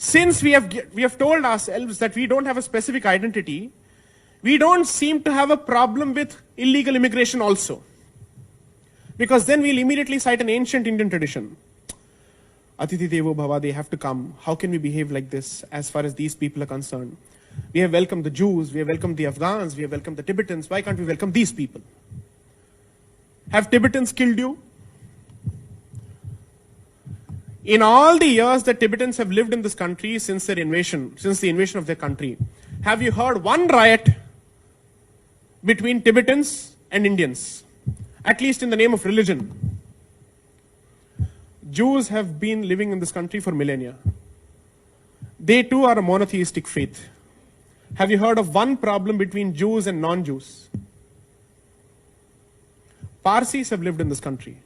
Since we have told ourselves that we don't have a specific identity, we don't seem to have a problem with illegal immigration also. Because then we'll immediately cite an ancient Indian tradition. Atithi Devo Bhava, they have to come. How can we behave like this as far as these people are concerned? We have welcomed the Jews, we have welcomed the Afghans, we have welcomed the Tibetans. Why can't we welcome these people? Have Tibetans killed you? In all the years that Tibetans have lived in this country since the invasion of their country, have you heard one riot between Tibetans and Indians? At least in the name of religion. Jews have been living in this country for millennia. They too are a monotheistic faith. Have you heard of one problem between Jews and non-Jews? Parsis have lived in this country.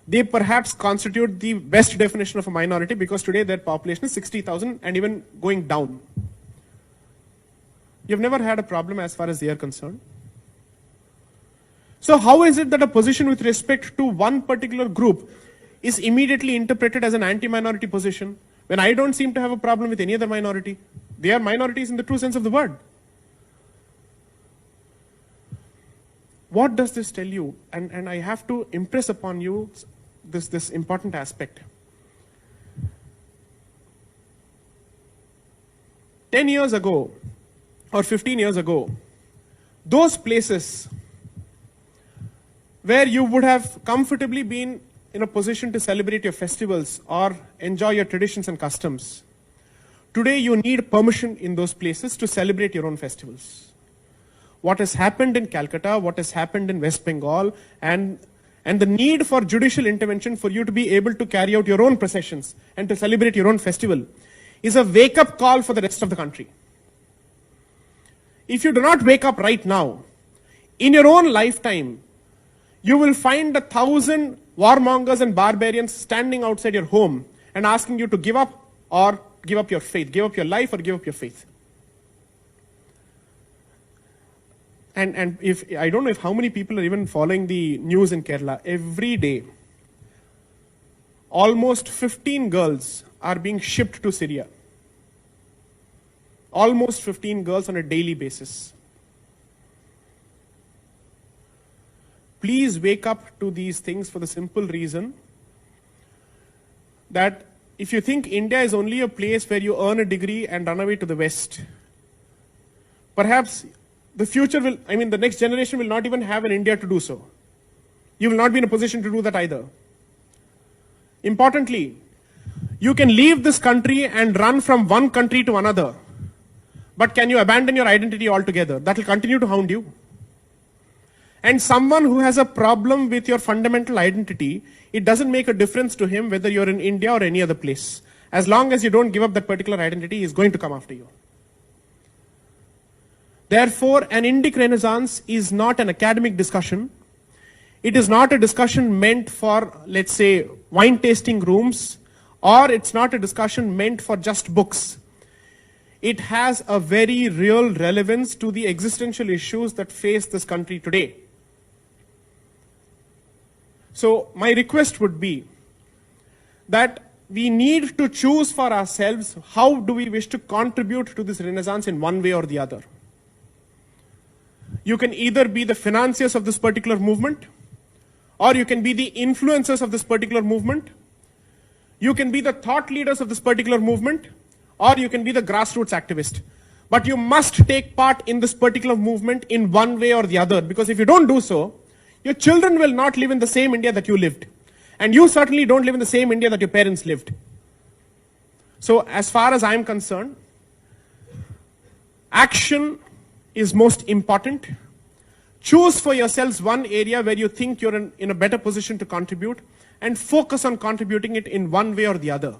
They perhaps constitute the best definition of a minority because today their population is 60,000 and even going down. You've never had a problem as far as they are concerned. So how is it that a position with respect to one particular group is immediately interpreted as an anti-minority position when I don't seem to have a problem with any other minority? They are minorities in the true sense of the word. What does this tell you? And I have to impress upon you this important aspect. 10 years ago or 15 years ago, those places where you would have comfortably been in a position to celebrate your festivals or enjoy your traditions and customs, today you need permission in those places to celebrate your own festivals. What has happened in Calcutta, what has happened in West Bengal, and the need for judicial intervention for you to be able to carry out your own processions and to celebrate your own festival is a wake-up call for the rest of the country. If you do not wake up right now, in your own lifetime, you will find 1,000 warmongers and barbarians standing outside your home and asking you to give up or give up your faith, give up your life or give up your faith. And if I don't know if how many people are even following the news in Kerala. Every day, almost 15 girls are being shipped to Syria. Almost 15 girls on a daily basis. Please wake up to these things for the simple reason that if you think India is only a place where you earn a degree and run away to the West, perhaps the future will, the next generation will not even have an India to do so. You will not be in a position to do that either. Importantly, you can leave this country and run from one country to another. But can you abandon your identity altogether? That will continue to hound you. And someone who has a problem with your fundamental identity, it doesn't make a difference to him whether you're in India or any other place. As long as you don't give up that particular identity, he's going to come after you. Therefore, an Indic Renaissance is not an academic discussion. It is not a discussion meant for, let's say, wine tasting rooms, or it's not a discussion meant for just books. It has a very real relevance to the existential issues that face this country today. So my request would be that we need to choose for ourselves how do we wish to contribute to this Renaissance in one way or the other. You can either be the financiers of this particular movement, or you can be the influencers of this particular movement. You can be the thought leaders of this particular movement, or you can be the grassroots activist. But you must take part in this particular movement in one way or the other, because if you don't do so, your children will not live in the same India that you lived. And you certainly don't live in the same India that your parents lived. So as far as I'm concerned, action is most important. Choose for yourselves one area where you think you're in a better position to contribute, and focus on contributing it in one way or the other.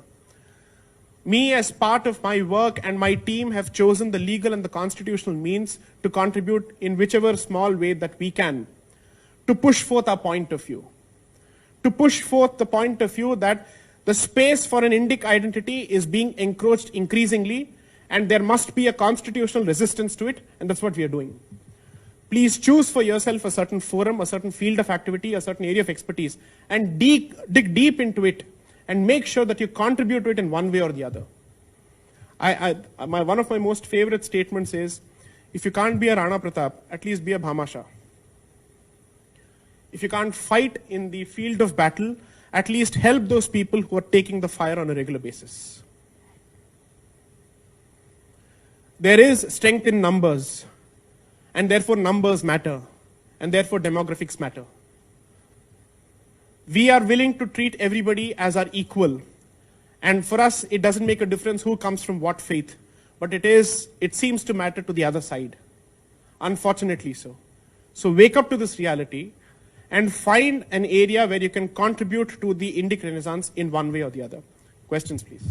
Me, as part of my work, and my team have chosen the legal and the constitutional means to contribute in whichever small way that we can, to push forth our point of view. To push forth the point of view that the space for an Indic identity is being encroached increasingly, and there must be a constitutional resistance to it, and that's what we are doing. Please choose for yourself a certain forum, a certain field of activity, a certain area of expertise, and dig deep into it, and make sure that you contribute to it in one way or the other. One of my most favorite statements is, if you can't be a Rana Pratap, at least be a Bhamasha. If you can't fight in the field of battle, at least help those people who are taking the fire on a regular basis. There is strength in numbers, and therefore numbers matter, and therefore demographics matter. We are willing to treat everybody as our equal. And for us, it doesn't make a difference who comes from what faith, but it seems to matter to the other side. Unfortunately so. So wake up to this reality and find an area where you can contribute to the Indic Renaissance in one way or the other. Questions, please.